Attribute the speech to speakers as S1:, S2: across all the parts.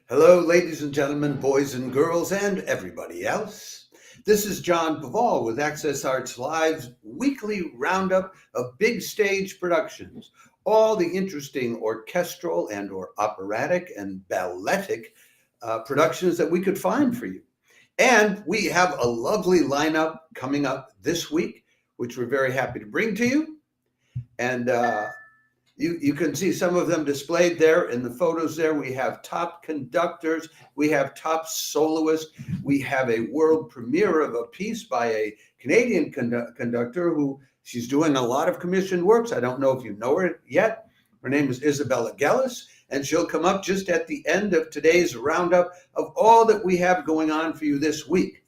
S1: Hello, ladies and gentlemen, boys and girls, and everybody else. This is John Paval with Access Arts Live's weekly roundup of big stage productions, all the interesting orchestral and or operatic and balletic productions that we could find for you. And we have a lovely lineup coming up this week, which we're very happy to bring to you. And you can see some of them displayed there in the photos there. We have top conductors, we have top soloists, we have a world premiere of a piece by a Canadian conductor who she's doing a lot of commissioned works. I don't know if you know her yet. Her name is Isabella Gellis, and she'll come up just at the end of today's roundup of all that we have going on for you this week.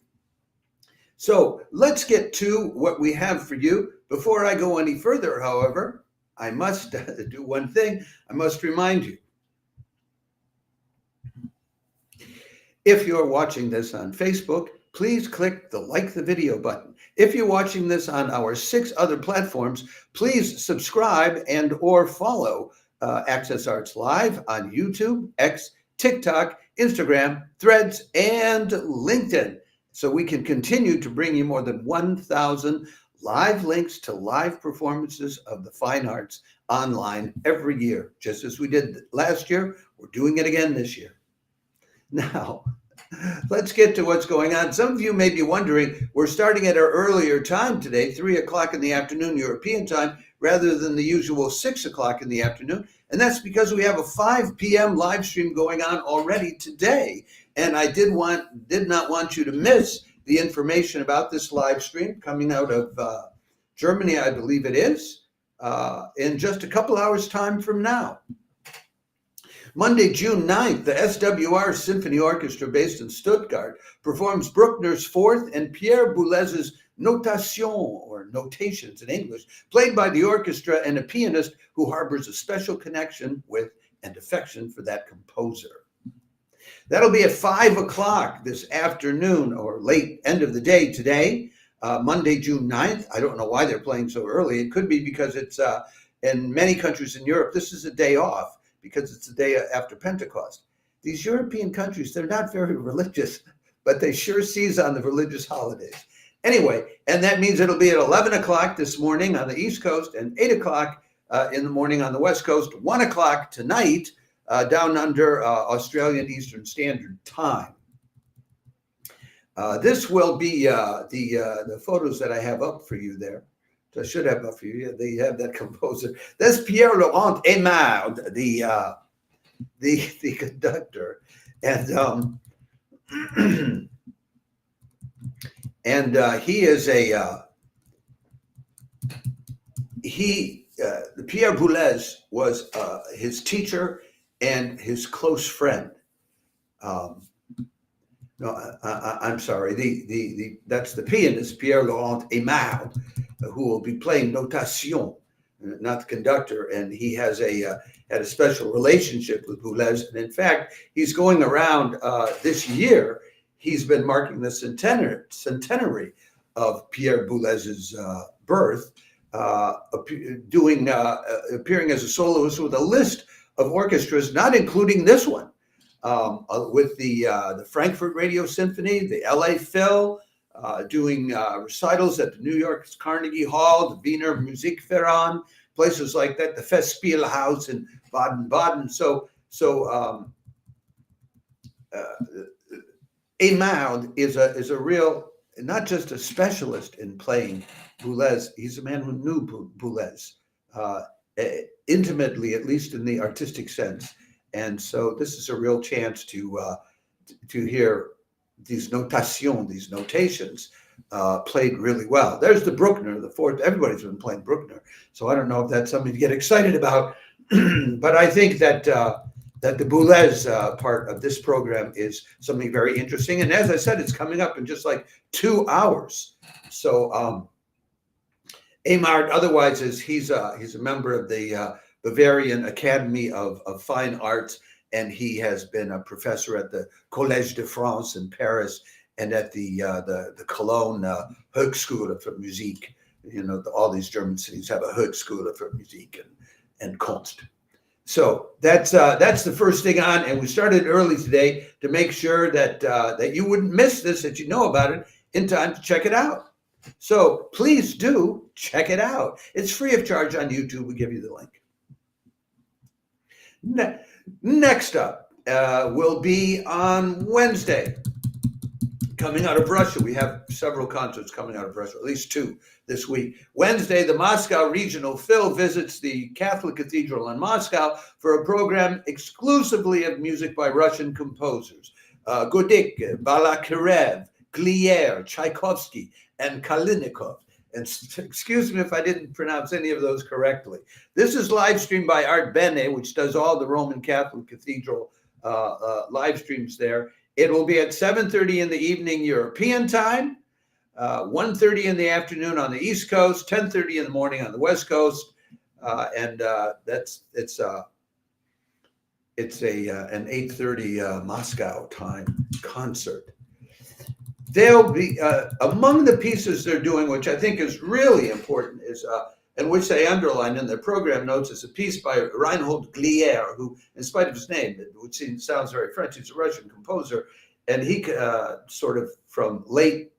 S1: So let's get to what we have for you. Before I go any further, however, I must do one thing. I must remind you. If you're watching this on Facebook, please click the like the video button. If you're watching this on our 6 other platforms, please subscribe and or follow Access Arts Live on YouTube, X, TikTok, Instagram, Threads, and LinkedIn, so we can continue to bring you more than 1,000 live links to live performances of the fine arts online every year. Just as we did last year, we're doing it again this year. Now, let's get to what's going on. Some of you may be wondering, we're starting at our earlier time today, 3 o'clock in the afternoon European time, rather than the usual 6 o'clock in the afternoon. And that's because we have a 5 p.m. live stream going on already today. And I did not want you to miss the information about this live stream coming out of Germany, I believe it is, in just a couple hours time from now. Monday, June 9th, the SWR Symphony Orchestra based in Stuttgart performs Bruckner's 4th and Pierre Boulez's Notation, or Notations in English, played by the orchestra and a pianist who harbors a special connection with and affection for that composer. That'll be at 5 o'clock this afternoon, or late end of the day today, Monday, June 9th. I don't know why they're playing so early. It could be because it's in many countries in Europe, this is a day off because it's the day after Pentecost. These European countries, they're not very religious, but they sure seize on the religious holidays. Anyway, and that means it'll be at 11 o'clock this morning on the East Coast and 8 o'clock in the morning on the West Coast, 1 o'clock tonight down under Australian Eastern Standard Time. This will be the photos that I have up for you there. So I should have up for you. Yeah, they have that composer. That's Pierre-Laurent Aimard, the conductor, and he is Pierre Boulez was his teacher and his close friend. I'm sorry. That's the pianist Pierre-Laurent Aimard, who will be playing Notation, not the conductor. And he has had a special relationship with Boulez. And in fact, he's going around this year. He's been marking the centenary of Pierre Boulez's birth, appearing as a soloist with a list of orchestras, not including this one, with the Frankfurt Radio Symphony, the LA Phil, doing recitals at the New York Carnegie Hall, the Wiener Musikverein, places like that, the Festspielhaus in Baden-Baden. So Aimard is a real, not just a specialist in playing Boulez. He's a man who knew Boulez intimately, at least in the artistic sense. And so this is a real chance to hear these notations, these notations played really well. There's the Bruckner, the 4th. Everybody's been playing Bruckner, so I don't know if that's something to get excited about. But I think that the Boulez part of this program is something very interesting. And as I said, it's coming up in just like 2 hours. So Aimard, otherwise, he's a member of the Bavarian Academy of Fine Arts, and he has been a professor at the Collège de France in Paris and at the Cologne Hochschule für Musik. You know, all these German cities have a Hochschule für Musik and Kunst. So that's the first thing on, and we started early today to make sure that that you wouldn't miss this, that you know about it in time to check it out. So please do check it out. It's free of charge on YouTube. We give you the link. Next up will be on Wednesday. Coming out of Russia, we have several concerts coming out of Russia, at least 2 this week. Wednesday, the Moscow Regional Phil visits the Catholic Cathedral in Moscow for a program exclusively of music by Russian composers. Godik, Balakirev, Glier, Tchaikovsky, and Kalinikov. And excuse me if I didn't pronounce any of those correctly. This is live streamed by Artbene, which does all the Roman Catholic Cathedral live streams there. It will be at 7:30 in the evening European time, 1:30 in the afternoon on the East Coast, 10:30 in the morning on the West Coast, and it's an 8:30 Moscow time concert. They'll be among the pieces they're doing, which I think is really important, is and which they underline in their program notes, is a piece by Reinhold Glier, who, in spite of his name, which sounds very French, he's a Russian composer, and he sort of from late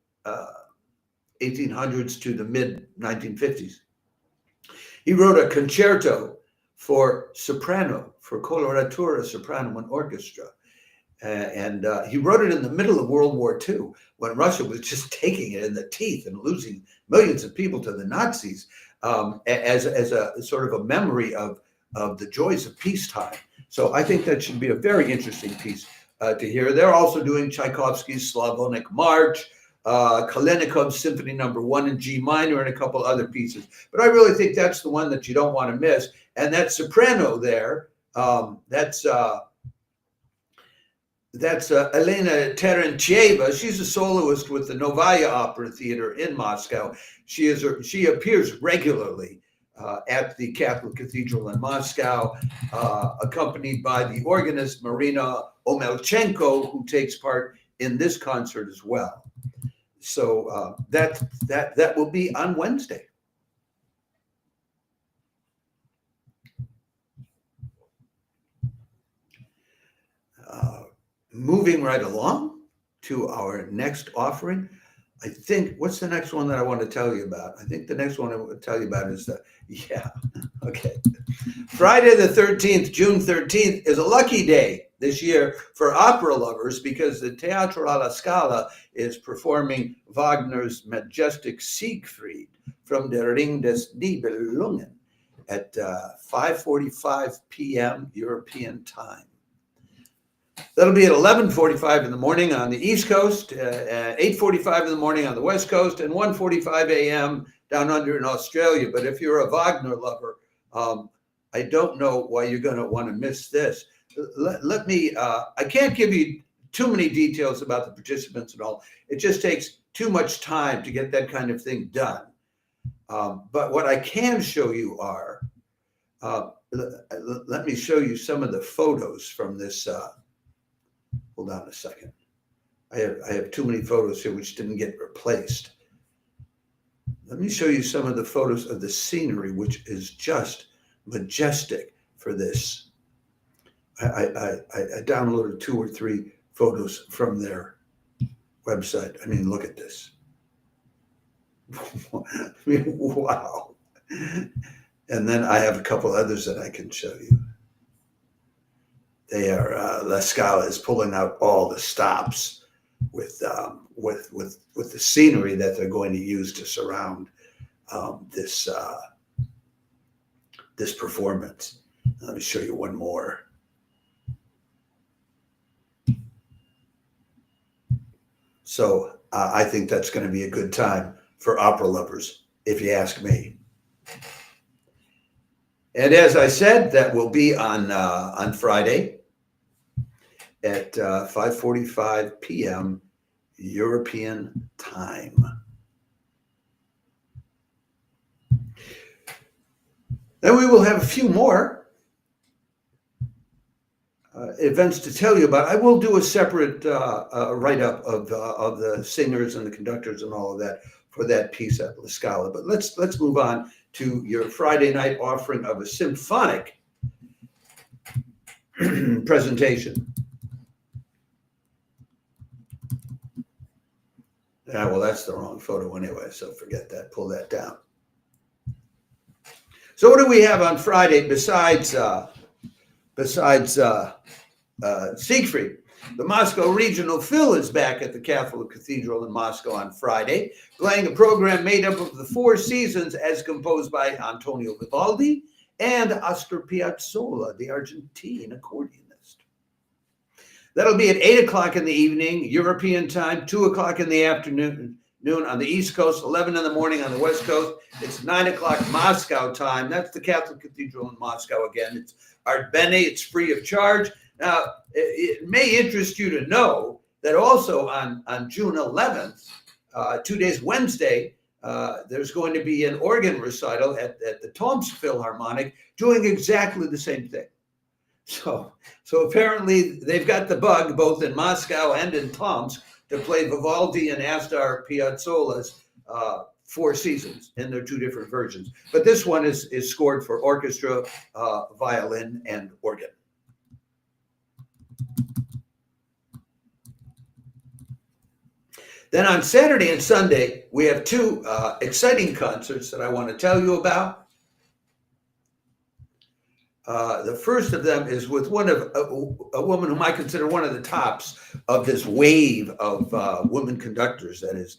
S1: 1800s to the mid 1950s. He wrote a concerto for soprano, for coloratura soprano and orchestra. And he wrote it in the middle of World War II, when Russia was just taking it in the teeth and losing millions of people to the Nazis, as a sort of a memory of the joys of peacetime. So I think that should be a very interesting piece to hear. They're also doing Tchaikovsky's Slavonic March, Kalinikov's Symphony No. 1 in G minor, and a couple other pieces. But I really think that's the one that you don't want to miss. And that soprano there, that's Elena Terentieva. She's a soloist with the Novaya Opera Theater in Moscow. She appears regularly at the Catholic Cathedral in Moscow, accompanied by the organist Marina Omelchenko, who takes part in this concert as well. So that will be on Wednesday. Moving right along to our next offering, I think, what's the next one that I want to tell you about? I think the next one I want to tell you about is Friday the 13th, June 13th, is a lucky day this year for opera lovers, because the Teatro alla Scala is performing Wagner's majestic Siegfried from Der Ring des Nibelungen at 5:45 p.m. European time. That'll be at 11:45 in the morning on the East Coast, 8:45 in the morning on the West Coast, and 1:45 a.m. down under in Australia. But if you're a Wagner lover, I don't know why you're going to want to miss this. Let me, I can't give you too many details about the participants and all. It just takes too much time to get that kind of thing done. But what I can show you are, let me show you some of the photos from this. Hold on a second. I have too many photos here which didn't get replaced. Let me show you some of the photos of the scenery, which is just majestic for this. I downloaded 2 or 3 photos from their website. I mean, look at this. I mean, wow. And then I have a couple others that I can show you. They are La Scala is pulling out all the stops with the scenery that they're going to use to surround this performance. Let me show you one more. So I think that's going to be a good time for opera lovers, if you ask me. And as I said, that will be on Friday at 5:45 p.m. European time. Then we will have a few more events to tell you about. I will do a separate write-up of the singers and the conductors and all of that for that piece at La Scala. But let's move on to your Friday night offering of a symphonic presentation. Yeah, well, that's the wrong photo anyway, so forget that. Pull that down. So what do we have on Friday besides Siegfried? The Moscow Regional Phil is back at the Catholic Cathedral in Moscow on Friday, playing a program made up of the Four Seasons as composed by Antonio Vivaldi and Astor Piazzolla, the Argentine accordionist. That'll be at 8 o'clock in the evening, European time, 2 o'clock in the afternoon on the East Coast, 11 in the morning on the West Coast. It's 9 o'clock Moscow time. That's the Catholic Cathedral in Moscow again. It's Artbene. It's free of charge. Now, it may interest you to know that also on June 11th, 2 days Wednesday, there's going to be an organ recital at the Tomsk Philharmonic doing exactly the same thing. So apparently they've got the bug both in Moscow and in Tomsk to play Vivaldi and Astor Piazzolla's Four Seasons in their two different versions. But this one is scored for orchestra, violin, and organ. Then on Saturday and Sunday, we have two exciting concerts that I want to tell you about. The first of them is with a woman whom I consider one of the tops of this wave of women conductors that is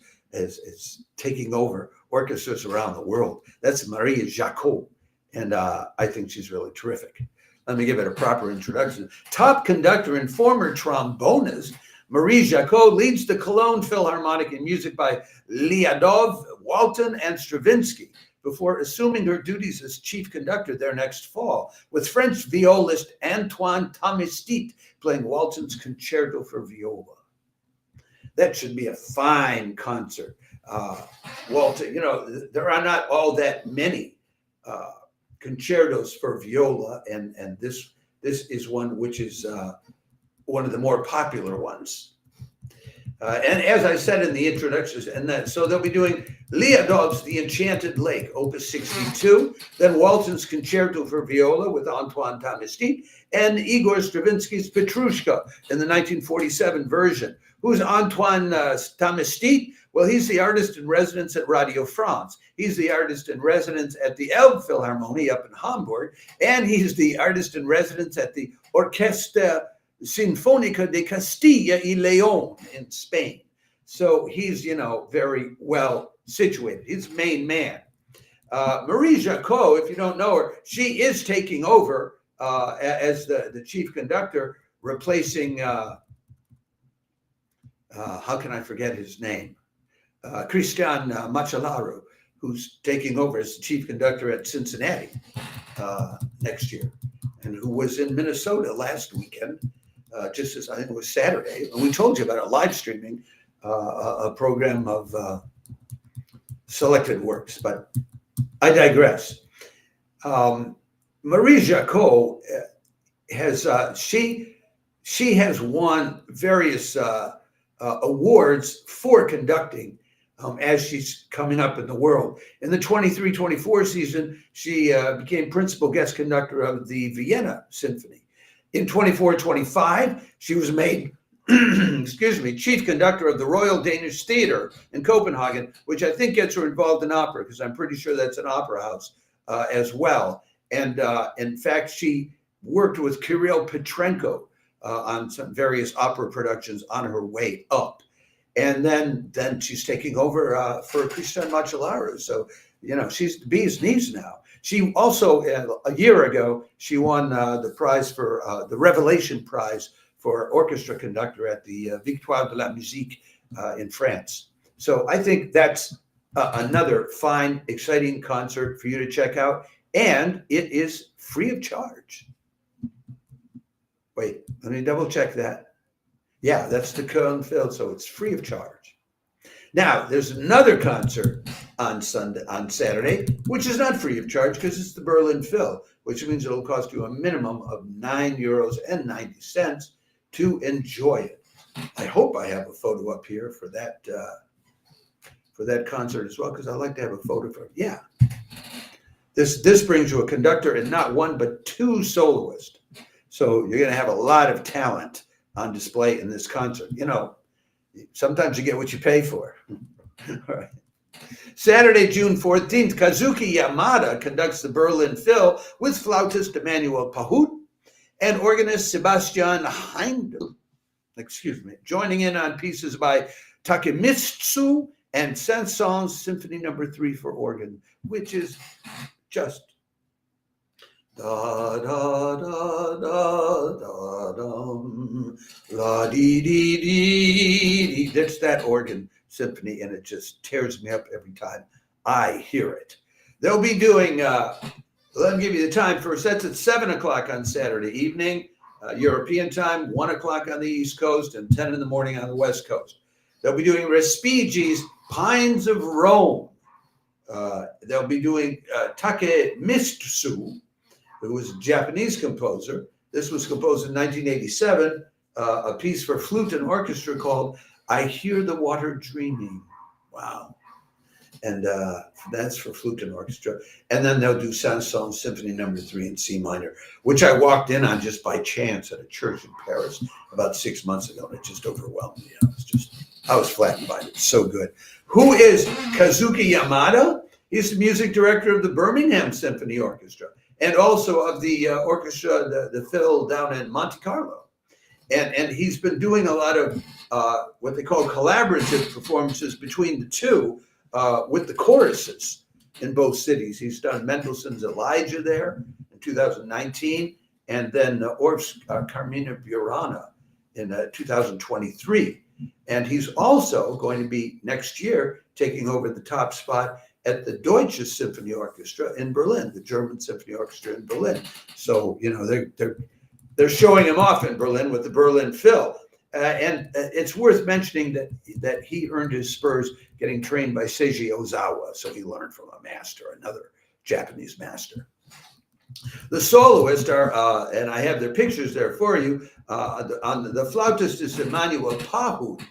S1: taking over orchestras around the world. That's Marie Jacquot, and I think she's really terrific. Let me give it a proper introduction. Top conductor and former trombonist, Marie Jacquot leads the Cologne Philharmonic in music by Lyadow, Walton, and Stravinsky before assuming her duties as chief conductor there next fall, with French violist Antoine Tamestit playing Walton's Concerto for Viola. That should be a fine concert. Walton, there are not all that many concertos for viola, and this is one which is one of the more popular ones. And as I said in the introductions, so they'll be doing Lyadow's The Enchanted Lake, Opus 62, then Walton's Concerto for Viola with Antoine Tamestit, and Igor Stravinsky's Petrushka in the 1947 version. Who's Antoine Tamestit? Well, he's the artist in residence at Radio France. He's the artist in residence at the Elbphilharmonie up in Hamburg, and he's the artist in residence at the Orchestra Sinfónica de Castilla y León in Spain. So he's, very well situated. He's the main man. Marie Jacquot, if you don't know her, she is taking over as the chief conductor, replacing, how can I forget his name? Christian Macellaro, who's taking over as the chief conductor at Cincinnati next year, and who was in Minnesota last weekend. Just as I think it was Saturday, and we told you about it, live streaming a program of selected works, but I digress. Marie Jacquot has she has won various awards for conducting as she's coming up in the world. In the 23-24 season, she became principal guest conductor of the Vienna Symphony. In 24-25, she was made, chief conductor of the Royal Danish Theatre in Copenhagen, which I think gets her involved in opera, because I'm pretty sure that's an opera house as well. And in fact, she worked with Kirill Petrenko on some various opera productions on her way up. And then she's taking over for Christian Macellaro. So, she's the bee's knees now. She also, a year ago, she won the prize for the Revelation Prize for orchestra conductor at the Victoire de la Musique in France. So I think that's another fine, exciting concert for you to check out. And it is free of charge. Wait, let me double check that. Yeah, that's the Köln Phil, so it's free of charge. Now, there's another concert on Saturday, which is not free of charge because it's the Berlin Phil, which means it'll cost you a minimum of €9.90 to enjoy it. I hope I have a photo up here for that concert as well, because I like to have a photo for it. Yeah. This brings you a conductor and not one but two soloists. So you're going to have a lot of talent on display in this concert. You know, sometimes you get what you pay for. All right. Saturday, June 14th, Kazuki Yamada conducts the Berlin Phil with flautist Emmanuel Pahut and organist Sebastian Heindel, joining in on pieces by Takemists and Saint-Saëns Symphony No. 3 for organ, which is just da da da da da dum la dee dee dee. That's that organ symphony, and it just tears me up every time I hear it. They'll be doing, let me give you the time first. That's at 7 o'clock on Saturday evening, European time, 1 o'clock on the East Coast, and 10 in the morning on the West Coast. They'll be doing Respighi's Pines of Rome. They'll be doing Takemists, who was a Japanese composer. This was composed in 1987, a piece for flute and orchestra called I Hear the Water Dreaming. Wow. And that's for flute and orchestra. And then they'll do Saint-Saëns Symphony No. 3 in C minor, which I walked in on just by chance at a church in Paris about 6 months ago, and it just overwhelmed me. I was flattened by it. It's so good. Who is Kazuki Yamada? He's the music director of the Birmingham Symphony Orchestra and also of the orchestra, the Phil down in Monte Carlo. And he's been doing a lot of what they call collaborative performances between the two with the choruses in both cities. He's done Mendelssohn's Elijah there in 2019, and then Orff's Carmina Burana in 2023. And he's also going to be next year taking over the top spot at the Deutsche Symphony Orchestra in Berlin, the German Symphony Orchestra in Berlin. So, you know, they're showing him off in Berlin with the Berlin Phil. And it's worth mentioning that he earned his spurs getting trained by Seiji Ozawa. So he learned from a master, another Japanese master. The soloists are, and I have their pictures there for you, the flautist is Emmanuel Pahut,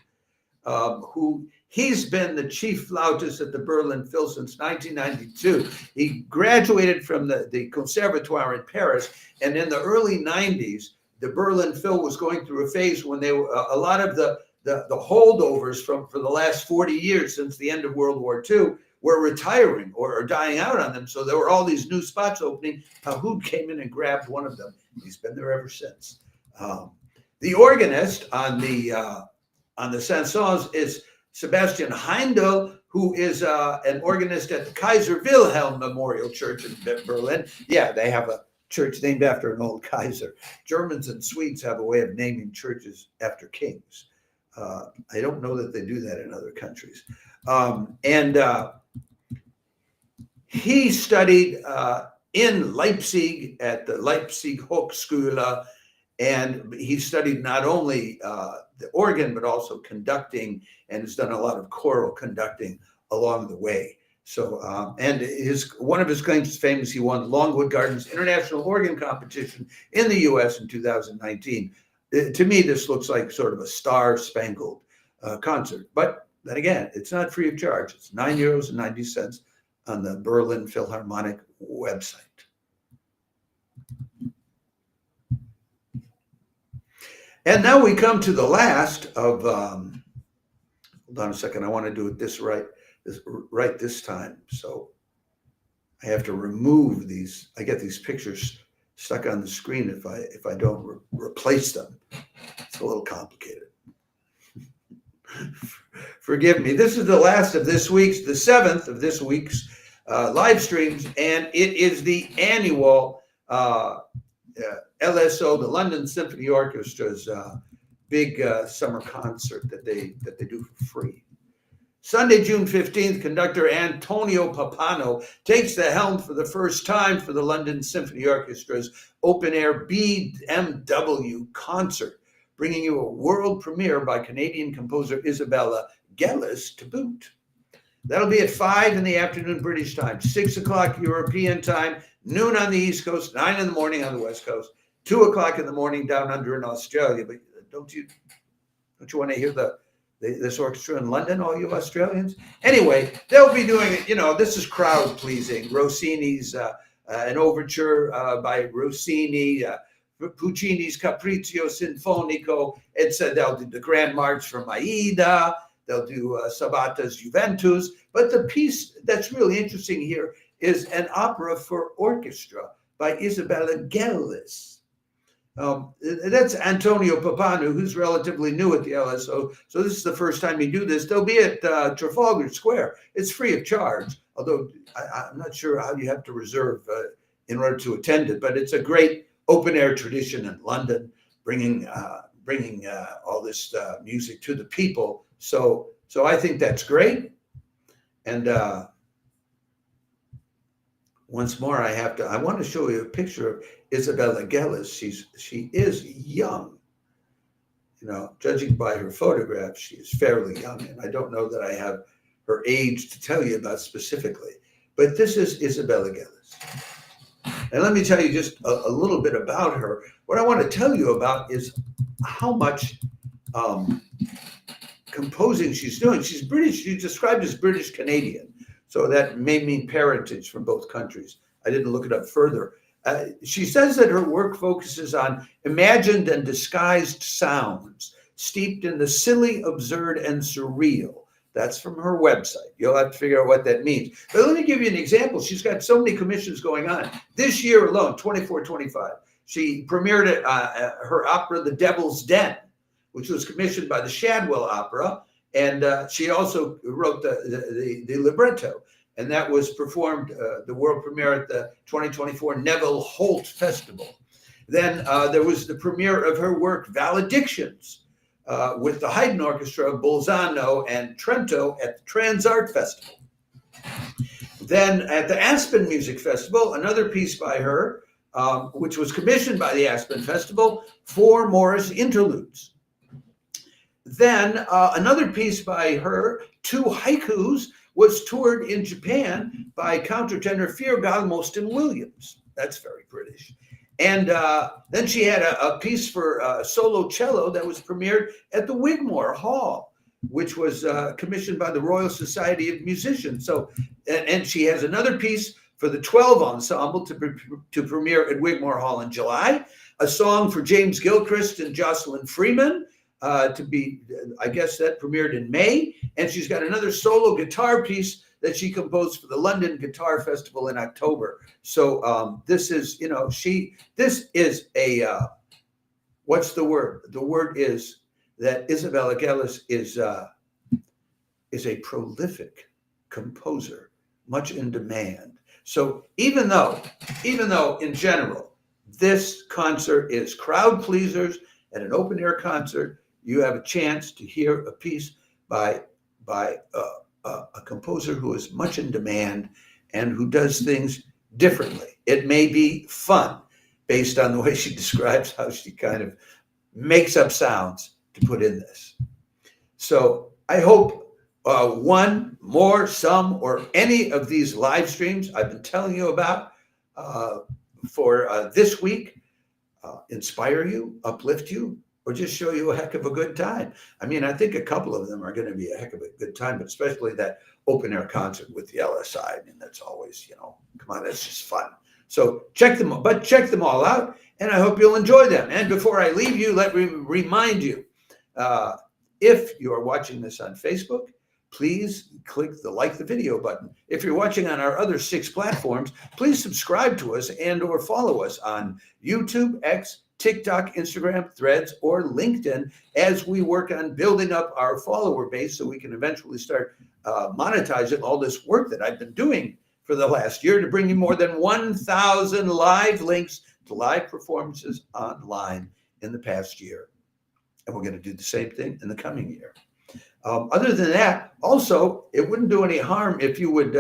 S1: who he's been the chief flautist at the Berlin Phil since 1992. He graduated from the Conservatoire in Paris, and in the early 90s, the Berlin Phil was going through a phase when they were a lot of the holdovers for the last 40 years since the end of World War II were retiring or dying out on them. So there were all these new spots opening. Pahut came in and grabbed one of them. He's been there ever since. The organist on the Saint-Saëns is Sebastian Heindel, who is an organist at the Kaiser Wilhelm Memorial Church in Berlin. Yeah, they have a church named after an old Kaiser. Germans and Swedes have a way of naming churches after kings. I don't know that they do that in other countries. He studied in Leipzig at the Leipzig Hochschule, and he studied not only the organ, but also conducting, and has done a lot of choral conducting along the way. So, and one of his claims to fame is he won Longwood Gardens International Organ Competition in the U.S. in 2019. To me, this looks like sort of a star-spangled concert. But then again, it's not free of charge. It's €9.90 on the Berlin Philharmonic website. And now we come to the last of, hold on a second, I want to do it this right this time. So I have to remove these. I get these pictures stuck on the screen if I don't replace them. It's a little complicated. Forgive me. This is the last of this week's, the 7th of this week's live streams, and it is the annual LSO, the London Symphony Orchestra's big summer concert that they do for free. Sunday, June 15th, conductor Antonio Pappano takes the helm for the first time for the London Symphony Orchestra's open-air BMW concert, bringing you a world premiere by Canadian composer Isabella Gellis to boot. That'll be at 5 in the afternoon British time, 6 o'clock European time, noon on the East Coast, 9 in the morning on the West Coast, 2 o'clock in the morning down under in Australia. But don't you want to hear this orchestra in London, all you Australians? Anyway, they'll be doing it. You know, this is crowd pleasing. Rossini's an overture by Rossini, Puccini's Capriccio Sinfonico. They'll do the Grand March from Aida. They'll do Sabata's Juventus. But the piece that's really interesting here is an opera for orchestra by Isabella Gellis. That's Antonio Papanu, who's relatively new at the LSO. So this is the first time you do this. They'll be at Trafalgar Square. It's free of charge, although I'm not sure how you have to reserve in order to attend it. But it's a great open-air tradition in London, bringing all this music to the people. So I think that's great. And once more, I want to show you a picture of Isabella Gellis. She is young. You know, judging by her photograph, she is fairly young. And I don't know that I have her age to tell you about specifically. But this is Isabella Gellis. And let me tell you just a little bit about her. What I want to tell you about is how much composing she's doing. She's British. She's described as British Canadian. So that may mean parentage from both countries. I didn't look it up further. She says that her work focuses on imagined and disguised sounds, steeped in the silly, absurd, and surreal. That's from her website. You'll have to figure out what that means. But let me give you an example. She's got so many commissions going on. This year alone, 24-25, she premiered her opera, The Devil's Den, which was commissioned by the Shadwell Opera. And she also wrote the libretto. And that was performed, the world premiere at the 2024 Neville Holt Festival. Then there was the premiere of her work, Valedictions, with the Haydn Orchestra of Bolzano and Trento at the Trans Art Festival. Then at the Aspen Music Festival, another piece by her, which was commissioned by the Aspen Festival, 4 Morris Interludes. Then another piece by her, 2 haikus, was toured in Japan by countertenor Feargal Mostyn Williams. That's very British. And then she had a piece for solo cello that was premiered at the Wigmore Hall, which was commissioned by the Royal Society of Musicians. So, and she has another piece for the 12 ensemble to premiere at Wigmore Hall in July, a song for James Gilchrist and Jocelyn Freeman, to be, I guess that premiered in May. And she's got another solo guitar piece that she composed for the London Guitar Festival in October. So this is, you know, this is a, what's the word? The word is that Isabella Gellis is a prolific composer, much in demand. So even though in general, this concert is crowd pleasers at an open air concert, you have a chance to hear a piece by a composer who is much in demand and who does things differently. It may be fun based on the way she describes how she kind of makes up sounds to put in this. So I hope one, more, some, or any of these live streams I've been telling you about for this week inspire you, uplift you, or just show you a heck of a good time. I mean, I think a couple of them are going to be a heck of a good time, but especially that open air concert with the LSI. I mean, that's always, you know, come on, that's just fun. So check them all out, and I hope you'll enjoy them. And before I leave you, let me remind you, if you are watching this on Facebook, please click the like the video button. If you're watching on our other 6 platforms, please subscribe to us and or follow us on YouTube, X, TikTok, Instagram, Threads, or LinkedIn as we work on building up our follower base so we can eventually start monetizing all this work that I've been doing for the last year to bring you more than 1,000 live links to live performances online in the past year. And we're going to do the same thing in the coming year. Other than that, also, it wouldn't do any harm if you would,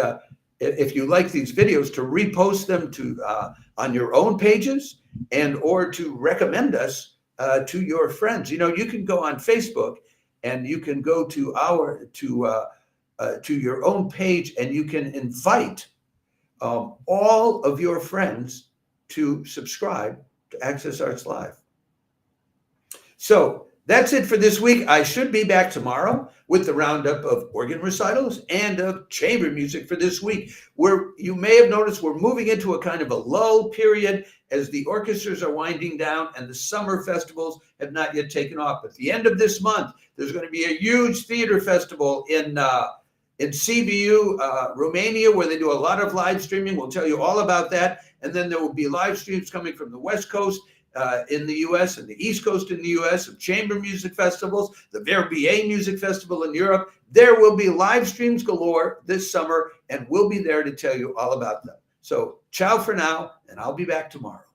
S1: if you like these videos, to repost them to on your own pages and or to recommend us to your friends. You know, you can go on Facebook and you can go to your own page and you can invite all of your friends to subscribe to Access Arts Live. So That's it for this week. I should be back tomorrow with the roundup of organ recitals and of chamber music for this week. You may have noticed we're moving into a kind of a lull period as the orchestras are winding down and the summer festivals have not yet taken off. At the end of this month, there's going to be a huge theater festival in Sibiu, Romania, where they do a lot of live streaming. We'll tell you all about that. And then there will be live streams coming from the West Coast in the U.S. and the East Coast in the U.S. of chamber music festivals, the Verbier Music Festival in Europe. There will be live streams galore this summer, and we'll be there to tell you all about them. So ciao for now, and I'll be back tomorrow.